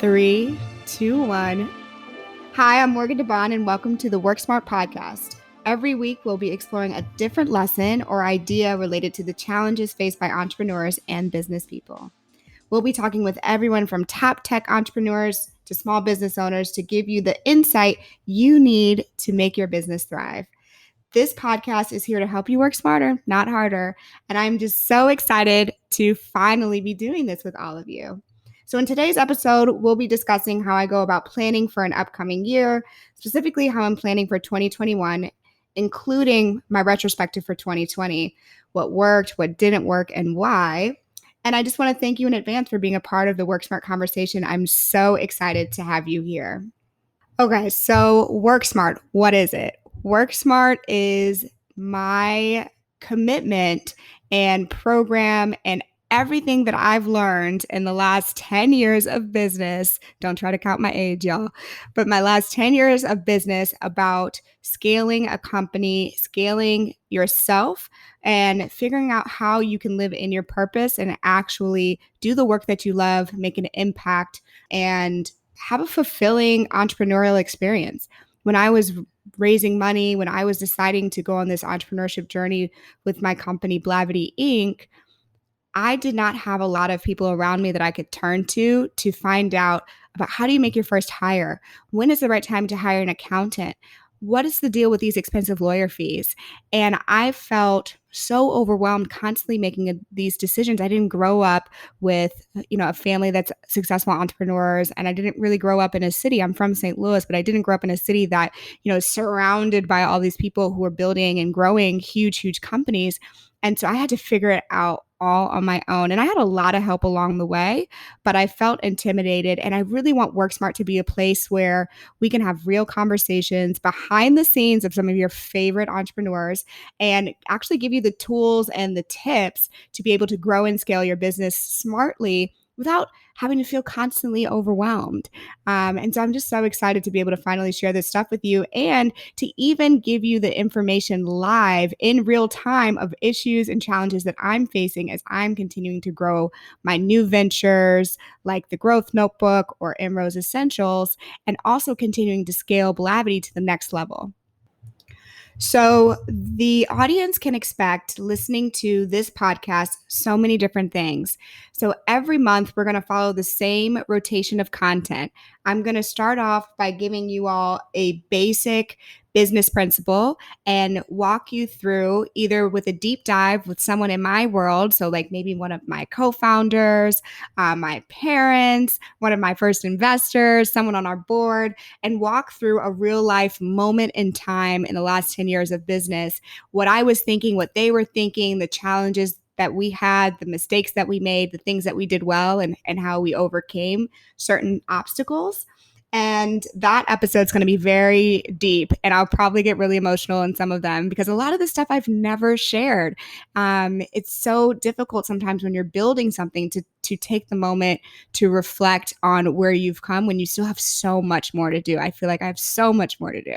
Three, two, one. Hi, I'm Morgan DeBon, and welcome to the WorkSmart podcast. Every week, we'll be exploring a different lesson or idea related to the challenges faced by entrepreneurs and business people. We'll be talking with everyone from top tech entrepreneurs to small business owners to give you the insight you need to make your business thrive. This podcast is here to help you work smarter, not harder, and I'm just so excited to finally be doing this with all of you. So in today's episode, we'll be discussing how I go about planning for an upcoming year, specifically how I'm planning for 2021, including my retrospective for 2020, what worked, what didn't work, and why. And I just want to thank you in advance for being a part of the WorkSmart conversation. I'm so excited to have you here. Okay, so WorkSmart, what is it? WorkSmart is my commitment and program and everything that I've learned in the last 10 years of business. Don't try to count my age, y'all, but my last 10 years of business about scaling a company, scaling yourself, and figuring out how you can live in your purpose and actually do the work that you love, make an impact, and have a fulfilling entrepreneurial experience. When I was raising money, when I was deciding to go on this entrepreneurship journey with my company, Blavity Inc., I did not have a lot of people around me that I could turn to find out about how do you make your first hire? When is the right time to hire an accountant? What is the deal with these expensive lawyer fees? And I felt so overwhelmed constantly making these decisions. I didn't grow up with, a family that's successful entrepreneurs, and I didn't really grow up in a city. I'm from St. Louis, but I didn't grow up in a city that, is surrounded by all these people who are building and growing huge, huge companies. And so I had to figure it out all on my own. And I had a lot of help along the way, but I felt intimidated. And I really want WorkSmart to be a place where we can have real conversations behind the scenes of some of your favorite entrepreneurs and actually give you the tools and the tips to be able to grow and scale your business smartly without having to feel constantly overwhelmed. And so I'm just so excited to be able to finally share this stuff with you and to even give you the information live in real time of issues and challenges that I'm facing as I'm continuing to grow my new ventures like the Growth Notebook or Imrose Essentials, and also continuing to scale Blavity to the next level. So the audience can expect listening to this podcast so many different things. So every month we're going to follow the same rotation of content. I'm going to start off by giving you all a basic business principle and walk you through either with a deep dive with someone in my world. So like maybe one of my co-founders, my parents, one of my first investors, someone on our board, and walk through a real life moment in time in the last 10 years of business, what I was thinking, what they were thinking, the challenges that we had, the mistakes that we made, the things that we did well, and how we overcame certain obstacles. And that episode's going to be very deep, and I'll probably get really emotional in some of them because a lot of the stuff I've never shared. It's so difficult sometimes when you're building something to take the moment to reflect on where you've come when you still have so much more to do. I feel like I have so much more to do.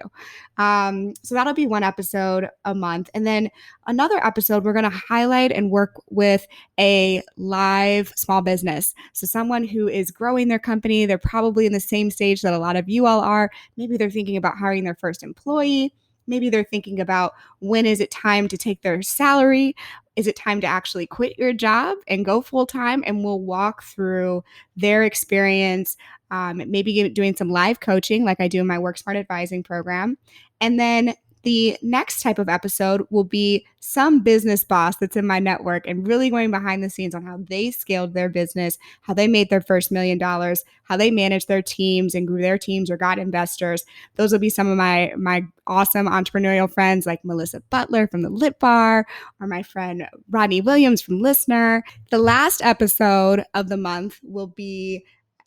So that'll be one episode a month. And then another episode, we're going to highlight and work with a live small business. So someone who is growing their company, they're probably in the same stage that a lot of you all are. Maybe they're thinking about hiring their first employee. Maybe they're thinking about when is it time to take their salary? Is it time to actually quit your job and go full time? And we'll walk through their experience, maybe doing some live coaching like I do in my WorkSmart advising program. And then the next type of episode will be some business boss that's in my network and really going behind the scenes on how they scaled their business, how they made their first $1 million, how they managed their teams and grew their teams or got investors. Those will be some of my awesome entrepreneurial friends like Melissa Butler from the Lit Bar or my friend Rodney Williams from Listener. The last episode of the month will be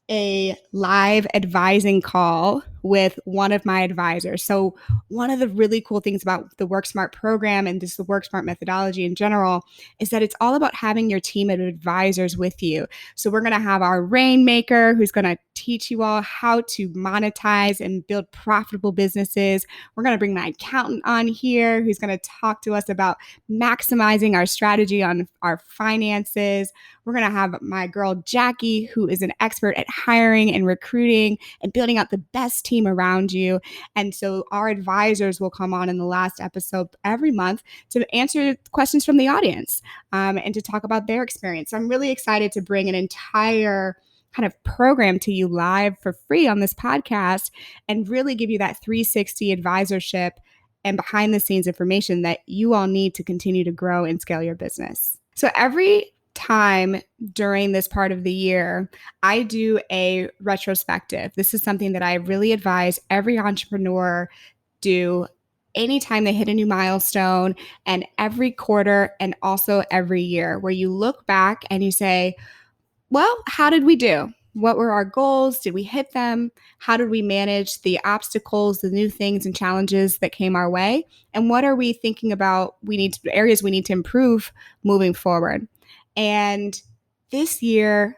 a live advising call with one of my advisors. So one of the really cool things about the WorkSmart program and just the WorkSmart methodology in general is that it's all about having your team of advisors with you. So we're going to have our rainmaker who's going to teach you all how to monetize and build profitable businesses. We're going to bring my accountant on here who's going to talk to us about maximizing our strategy on our finances. We're going to have my girl Jackie, who is an expert at hiring and recruiting and building out the best team around you. And so our advisors will come on in the last episode every month to answer questions from the audience and to talk about their experience. So I'm really excited to bring an entire kind of program to you live for free on this podcast and really give you that 360 advisorship and behind the scenes information that you all need to continue to grow and scale your business. So every time during this part of the year, I do a retrospective. This is something that I really advise every entrepreneur do anytime they hit a new milestone, and every quarter and also every year, where you look back and you say, well, how did we do? What were our goals? Did we hit them? How did we manage the obstacles, the new things and challenges that came our way? And what are we thinking about areas we need to improve moving forward? And this year,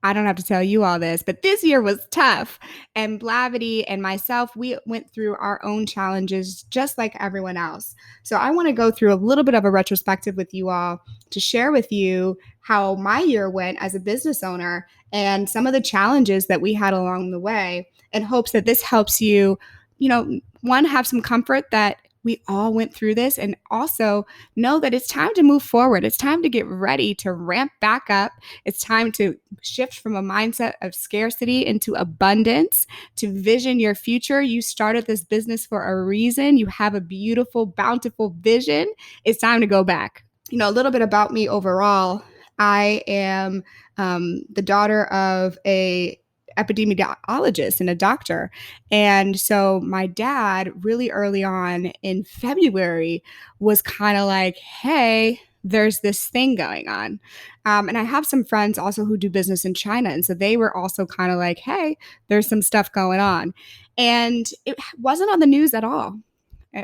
I don't have to tell you all this, but this year was tough. And Blavity and myself, we went through our own challenges just like everyone else. So I want to go through a little bit of a retrospective with you all to share with you how my year went as a business owner and some of the challenges that we had along the way, in hopes that this helps you, one, have some comfort that we all went through this, and also know that it's time to move forward. It's time to get ready to ramp back up. It's time to shift from a mindset of scarcity into abundance, to vision your future. You started this business for a reason. You have a beautiful, bountiful vision. It's time to go back. A little bit about me overall. I am the daughter of a epidemiologist and a doctor. And so my dad really early on in February was kind of like, hey, there's this thing going on. And I have some friends also who do business in China. And so they were also kind of like, hey, there's some stuff going on. And it wasn't on the news at all.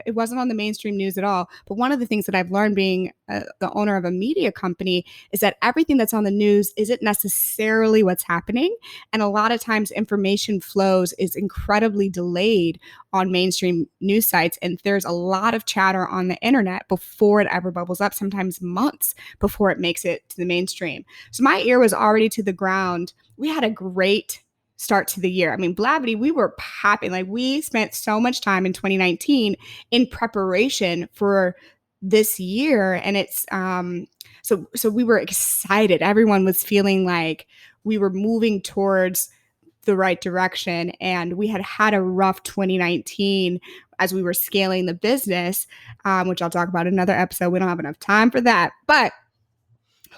It wasn't on the mainstream news at all. But one of the things that I've learned being the owner of a media company is that everything that's on the news isn't necessarily what's happening. And a lot of times information flows is incredibly delayed on mainstream news sites. And there's a lot of chatter on the internet before it ever bubbles up, sometimes months before it makes it to the mainstream. So my ear was already to the ground. We had a great start to the year. I mean, Blavity, we were popping. Like, we spent so much time in 2019 in preparation for this year. And it's so we were excited. Everyone was feeling like we were moving towards the right direction. And we had a rough 2019 as we were scaling the business, which I'll talk about in another episode. We don't have enough time for that. But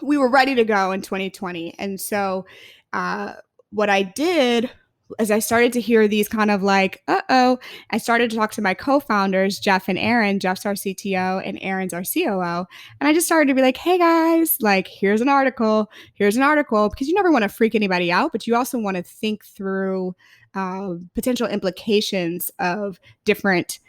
we were ready to go in 2020. And so what I did is I started to hear these kind of like, I started to talk to my co-founders, Jeff and Aaron. Jeff's our CTO and Aaron's our COO. And I just started to be like, hey guys, like, here's an article, because you never want to freak anybody out, but you also want to think through potential implications of different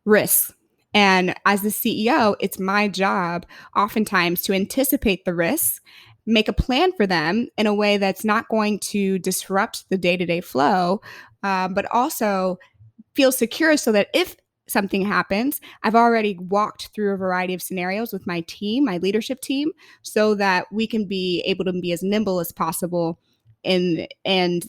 risks. And as the CEO, it's my job oftentimes to anticipate the risks, make a plan for them in a way that's not going to disrupt the day-to-day flow, but also feel secure so that if something happens, I've already walked through a variety of scenarios with my team, my leadership team, so that we can be able to be as nimble as possible. And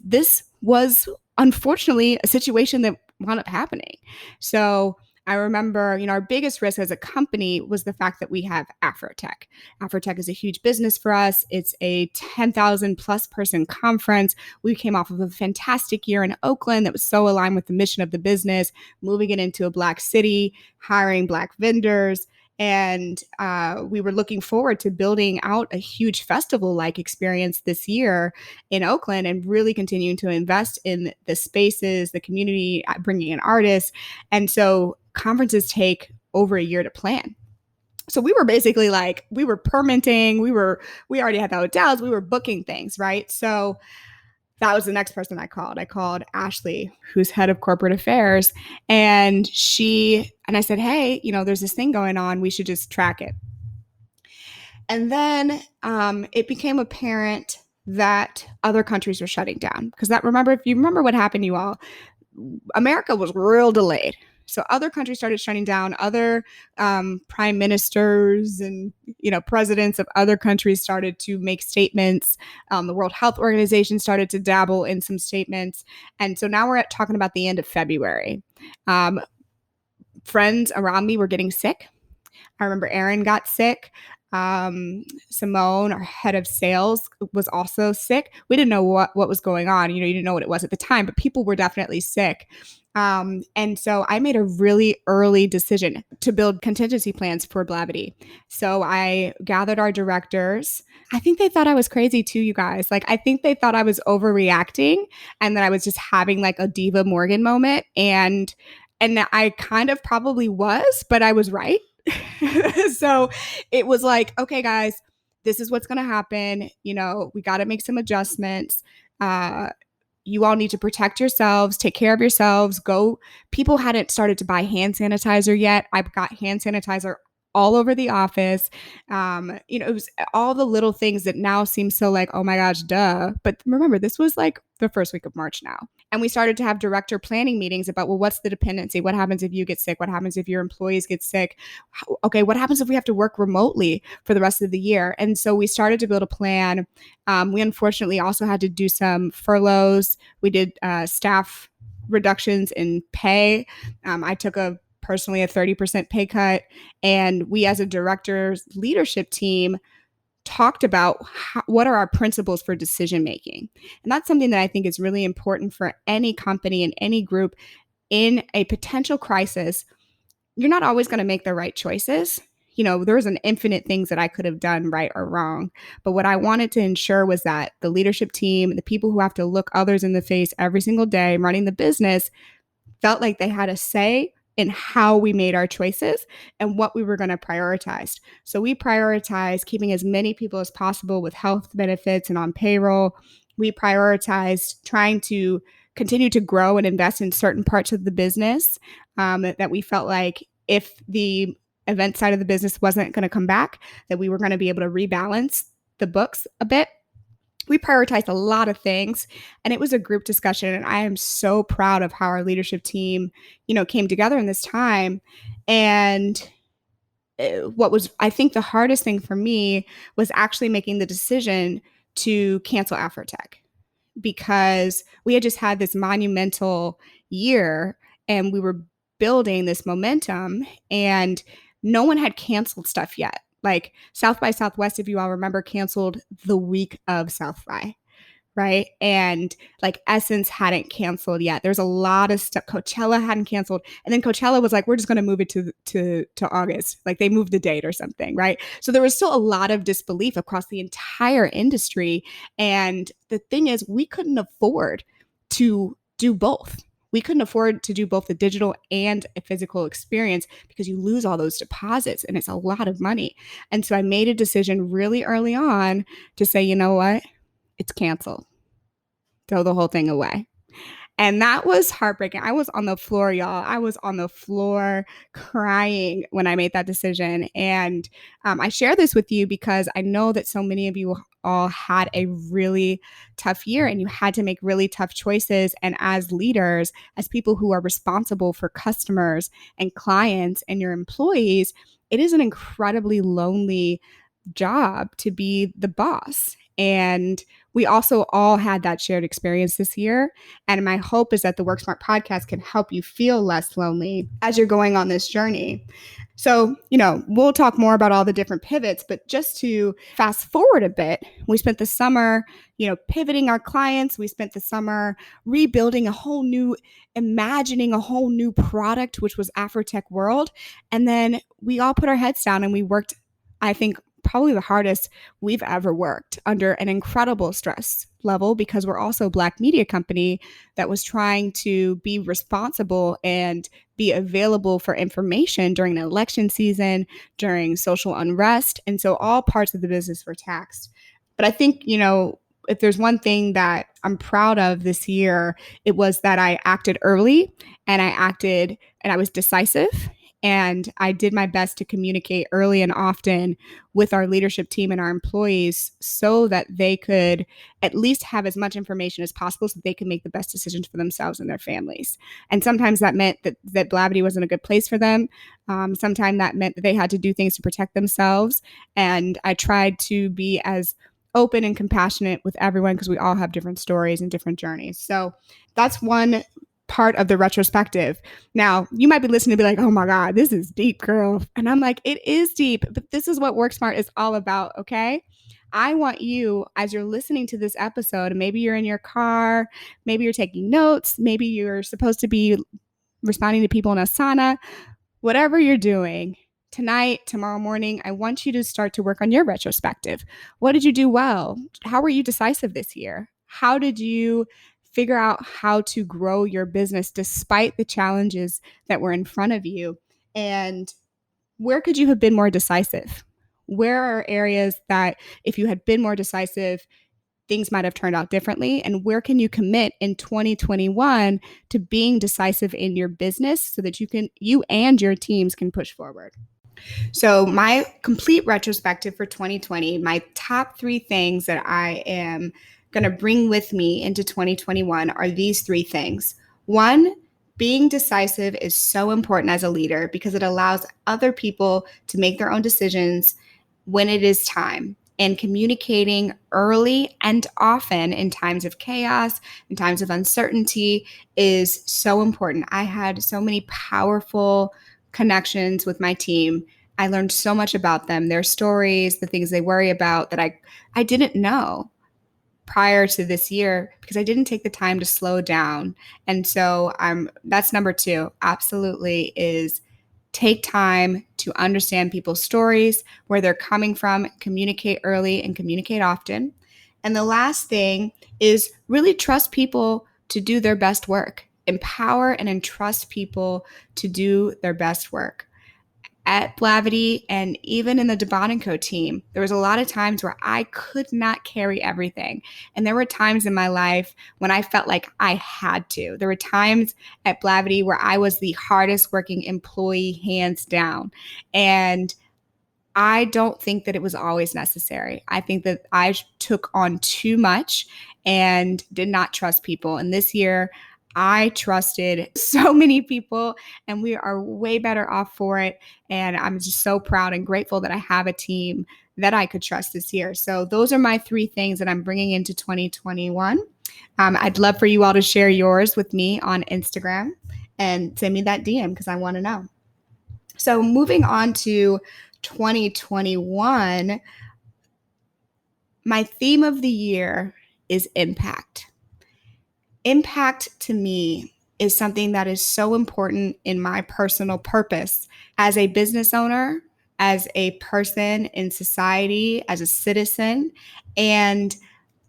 this was unfortunately a situation that wound up happening. So I remember, our biggest risk as a company was the fact that we have Afrotech. Afrotech is a huge business for us. It's a 10,000 plus person conference. We came off of a fantastic year in Oakland that was so aligned with the mission of the business, moving it into a Black city, hiring Black vendors. And we were looking forward to building out a huge festival-like experience this year in Oakland and really continuing to invest in the spaces, the community, bringing in artists. And so conferences take over a year to plan. So we were basically like, we were permitting, we already had the hotels, we were booking things, right? So that was the next person I called. I called Ashley, who's head of corporate affairs. And I said, hey, there's this thing going on. We should just track it. And then it became apparent that other countries were shutting down. Because if you remember what happened, you all, America was real delayed. So other countries started shutting down. Other prime ministers and presidents of other countries started to make statements. The World Health Organization started to dabble in some statements. And so now we're talking about the end of February. Friends around me were getting sick. I remember Erin got sick. Simone, our head of sales, was also sick. We didn't know what was going on. You didn't know what it was at the time, but people were definitely sick. And so I made a really early decision to build contingency plans for Blavity. So I gathered our directors. I think they thought I was crazy too, you guys. Like, I think they thought I was overreacting and that I was just having like a Diva Morgan moment. And I kind of probably was, but I was right. So it was like, okay, guys, this is what's going to happen. We got to make some adjustments. You all need to protect yourselves, take care of yourselves. Go. People hadn't started to buy hand sanitizer yet. I've got hand sanitizer all over the office. It was all the little things that now seem so like, oh my gosh, duh. But remember, this was like the first week of March now. And we started to have director planning meetings about, well, what's the dependency? What happens if you get sick? What happens if your employees get sick? Okay, what happens if we have to work remotely for the rest of the year? And so we started to build a plan. We unfortunately also had to do some furloughs. We did staff reductions in pay. I took personally a 30% pay cut. And we as a director's leadership team talked about what are our principles for decision making. And that's something that I think is really important for any company and any group in a potential crisis. You're not always going to make the right choices. There's an infinite things that I could have done right or wrong. But what I wanted to ensure was that the leadership team, the people who have to look others in the face every single day running the business, felt like they had a say in how we made our choices and what we were going to prioritize. So we prioritized keeping as many people as possible with health benefits and on payroll. We prioritized trying to continue to grow and invest in certain parts of the business that we felt like if the event side of the business wasn't going to come back, that we were going to be able to rebalance the books a bit. We prioritized a lot of things, and it was a group discussion. And I am so proud of how our leadership team, came together in this time. And what was, I think, the hardest thing for me was actually making the decision to cancel Afrotech, because we had just had this monumental year and we were building this momentum, and no one had canceled stuff yet. Like South by Southwest, if you all remember, canceled the week of South by, right? And like Essence hadn't canceled yet. There's a lot of stuff. Coachella hadn't canceled. And then Coachella was like, we're just going to move it to August. Like they moved the date or something, right? So there was still a lot of disbelief across the entire industry. And the thing is, we couldn't afford to do both. We couldn't afford to do both the digital and a physical experience because you lose all those deposits and it's a lot of money. And so I made a decision really early on to say, you know what? It's canceled. Throw the whole thing away. And that was heartbreaking. I was on the floor, y'all. I was on the floor crying when I made that decision. And I share this with you because I know that so many of you all had a really tough year and you had to make really tough choices. And as leaders, as people who are responsible for customers and clients and your employees, it is an incredibly lonely job to be the boss. And we also all had that shared experience this year. And my hope is that the WorkSmart podcast can help you feel less lonely as you're going on this journey. So, we'll talk more about all the different pivots, but just to fast forward a bit, we spent the summer, pivoting our clients. We spent the summer rebuilding imagining a whole new product, which was Afrotech World. And then we all put our heads down and we worked, I think, probably the hardest we've ever worked under an incredible stress level, because we're also a Black media company that was trying to be responsible and be available for information during an election season, during social unrest. And so all parts of the business were taxed. But I think, if there's one thing that I'm proud of this year, it was that I acted early and I was decisive. And I did my best to communicate early and often with our leadership team and our employees so that they could at least have as much information as possible so they can make the best decisions for themselves and their families. And sometimes that meant that Blavity wasn't a good place for them. Sometimes that meant that they had to do things to protect themselves. And I tried to be as open and compassionate with everyone because we all have different stories and different journeys. So that's one part of the retrospective. Now, you might be listening and be like, oh my God, this is deep, girl. And I'm like, it is deep, but this is what WorkSmart is all about, okay? I want you, as you're listening to this episode, maybe you're in your car, maybe you're taking notes, maybe you're supposed to be responding to people in Asana, whatever you're doing, tonight, tomorrow morning, I want you to start to work on your retrospective. What did you do well? How were you decisive this year? How did you figure out how to grow your business despite the challenges that were in front of you? And where could you have been more decisive? Where are areas that if you had been more decisive, things might have turned out differently? And where can you commit in 2021 to being decisive in your business so that you and your teams can push forward? So my complete retrospective for 2020, my top 3 things that I am going to bring with me into 2021 are these 3 things. 1, being decisive is so important as a leader because it allows other people to make their own decisions when it is time. And communicating early and often in times of chaos, in times of uncertainty is so important. I had so many powerful connections with my team. I learned so much about them, their stories, the things they worry about that I didn't know prior to this year because I didn't take the time to slow down. And so that's number 2, absolutely, is take time to understand people's stories, where they're coming from, communicate early and communicate often. And the last thing is really trust people to do their best work. Empower and entrust people to do their best work. At Blavity and even in the Devon & Co team, there was a lot of times where I could not carry everything. And there were times in my life when I felt like I had to. There were times at Blavity where I was the hardest working employee, hands down. And I don't think that it was always necessary. I think that I took on too much and did not trust people. And this year, I trusted so many people, and we are way better off for it. And I'm just so proud and grateful that I have a team that I could trust this year. So those are my 3 things that I'm bringing into 2021. I'd love for you all to share yours with me on Instagram and send me that DM because I want to know. So moving on to 2021, my theme of the year is impact. Impact to me is something that is so important in my personal purpose as a business owner, as a person in society, as a citizen. And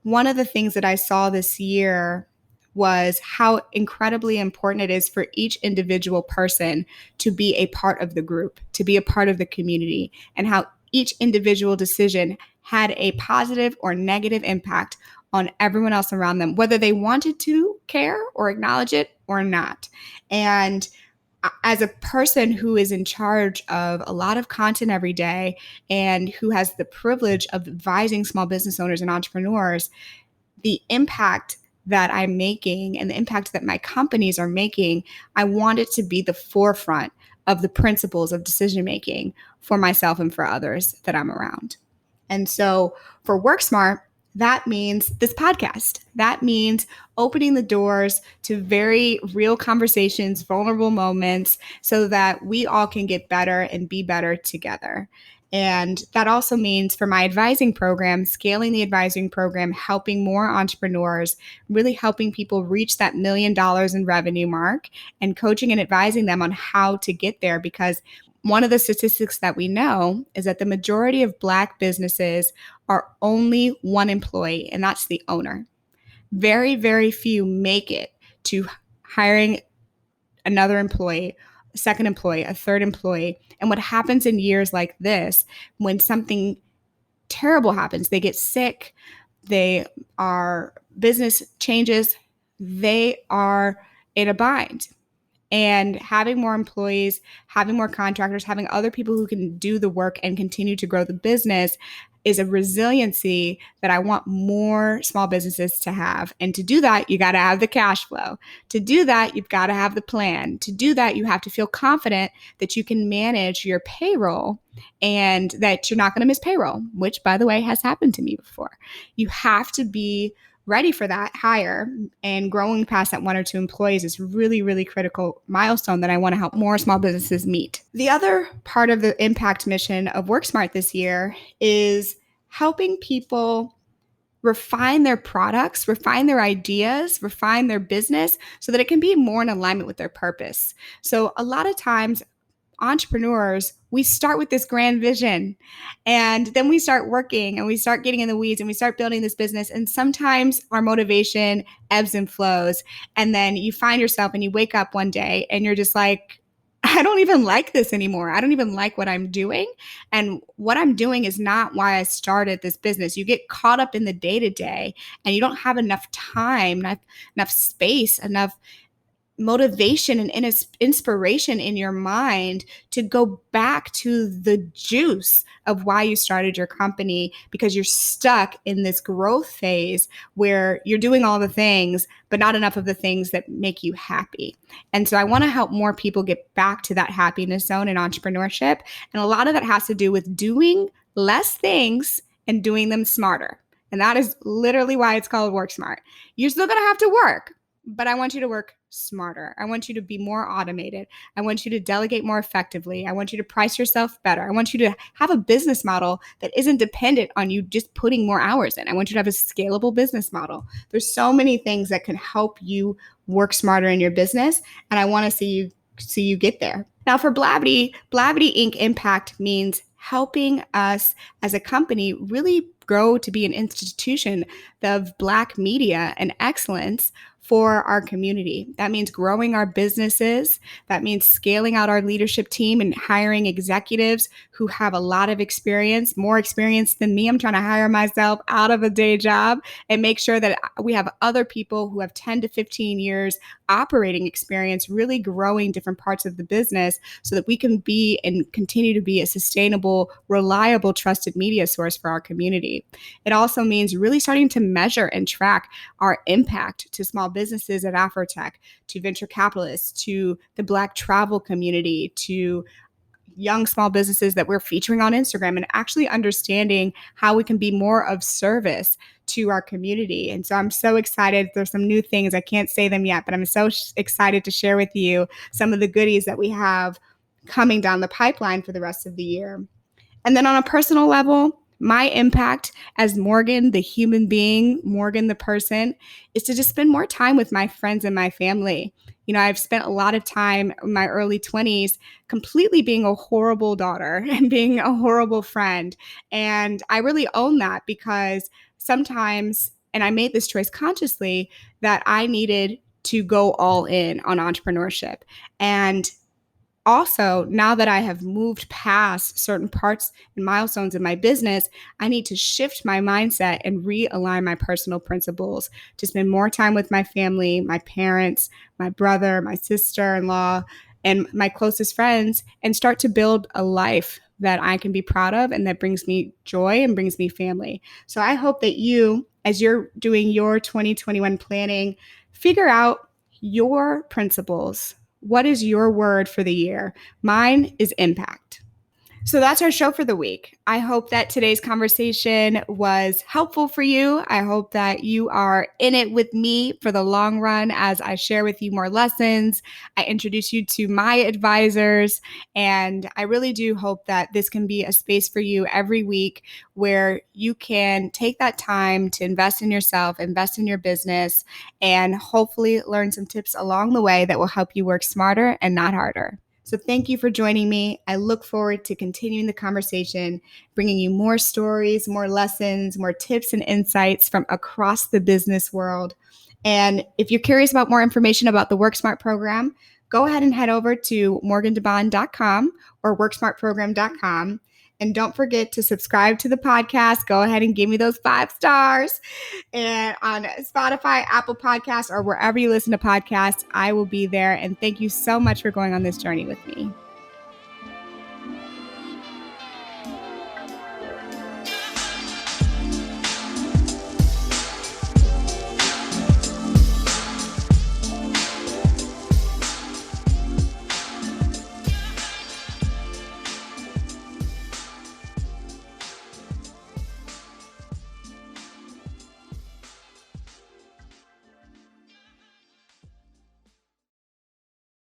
one of the things that I saw this year was how incredibly important it is for each individual person to be a part of the group, to be a part of the community, and how each individual decision had a positive or negative impact on everyone else around them, whether they wanted to care or acknowledge it or not. And as a person who is in charge of a lot of content every day and who has the privilege of advising small business owners and entrepreneurs, the impact that I'm making and the impact that my companies are making, I want it to be the forefront of the principles of decision making for myself and for others that I'm around. And so for WorkSmart, that means this podcast. That means opening the doors to very real conversations, vulnerable moments, so that we all can get better and be better together. And that also means for my advising program, scaling the advising program, helping more entrepreneurs, really helping people reach that $1 million in revenue mark, and coaching and advising them on how to get there. Because one of the statistics that we know is that the majority of Black businesses are only one employee, and that's the owner. Very, very few make it to hiring another employee, a second employee, a third employee. And what happens in years like this, when something terrible happens, they get sick, business changes, they are in a bind. And having more employees, having more contractors, having other people who can do the work and continue to grow the business is a resiliency that I want more small businesses to have. And to do that, you got to have the cash flow. To do that, you've got to have the plan. To do that, you have to feel confident that you can manage your payroll and that you're not going to miss payroll, which, by the way, has happened to me before. You have to be ready for that hire, and growing past that 1 or 2 employees is really, really critical milestone that I want to help more small businesses meet. The other part of the impact mission of WorkSmart this year is helping people refine their products, refine their ideas, refine their business so that it can be more in alignment with their purpose. So a lot of times entrepreneurs, we start with this grand vision and then we start working and we start getting in the weeds and we start building this business. And sometimes our motivation ebbs and flows. And then you find yourself and you wake up one day and you're just like, I don't even like this anymore. I don't even like what I'm doing. And what I'm doing is not why I started this business. You get caught up in the day to day and you don't have enough time, enough space, enough motivation and inspiration in your mind to go back to the juice of why you started your company, because you're stuck in this growth phase where you're doing all the things, but not enough of the things that make you happy. And so I want to help more people get back to that happiness zone in entrepreneurship. And a lot of that has to do with doing less things and doing them smarter. And that is literally why it's called WorkSmart. You're still going to have to work, but I want you to work smarter. I want you to be more automated. I want you to delegate more effectively. I want you to price yourself better. I want you to have a business model that isn't dependent on you just putting more hours in. I want you to have a scalable business model. There's so many things that can help you work smarter in your business, and I want to see you get there. Now for Blavity Inc. Impact means helping us as a company really grow to be an institution of Black media and excellence for our community. That means growing our businesses. That means scaling out our leadership team and hiring executives who have a lot of experience, more experience than me. I'm trying to hire myself out of a day job and make sure that we have other people who have 10 to 15 years operating experience, really growing different parts of the business so that we can be and continue to be a sustainable, reliable, trusted media source for our community. It also means really starting to measure and track our impact to small businesses at Afrotech, to venture capitalists, to the Black travel community, to young small businesses that we're featuring on Instagram, and actually understanding how we can be more of service to our community. And so I'm so excited. There's some new things. I can't say them yet, but I'm so excited to share with you some of the goodies that we have coming down the pipeline for the rest of the year. And then on a personal level, my impact as Morgan, the human being, Morgan, the person, is to just spend more time with my friends and my family. You know, I've spent a lot of time in my early 20s completely being a horrible daughter and being a horrible friend. And I really own that because sometimes, and I made this choice consciously, that I needed to go all in on entrepreneurship. And also, now that I have moved past certain parts and milestones in my business, I need to shift my mindset and realign my personal principles to spend more time with my family, my parents, my brother, my sister-in-law, and my closest friends, and start to build a life that I can be proud of and that brings me joy and brings me family. So I hope that you, as you're doing your 2021 planning, figure out your principles. What is your word for the year? Mine is impact. So that's our show for the week. I hope that today's conversation was helpful for you. I hope that you are in it with me for the long run as I share with you more lessons. I introduce you to my advisors, and I really do hope that this can be a space for you every week where you can take that time to invest in yourself, invest in your business, and hopefully learn some tips along the way that will help you work smarter and not harder. So thank you for joining me. I look forward to continuing the conversation, bringing you more stories, more lessons, more tips and insights from across the business world. And if you're curious about more information about the WorkSmart program, go ahead and head over to morgandebon.com or worksmartprogram.com And don't forget to subscribe to the podcast. Go ahead and give me those 5 stars. And on Spotify, Apple Podcasts, or wherever you listen to podcasts, I will be there. And thank you so much for going on this journey with me.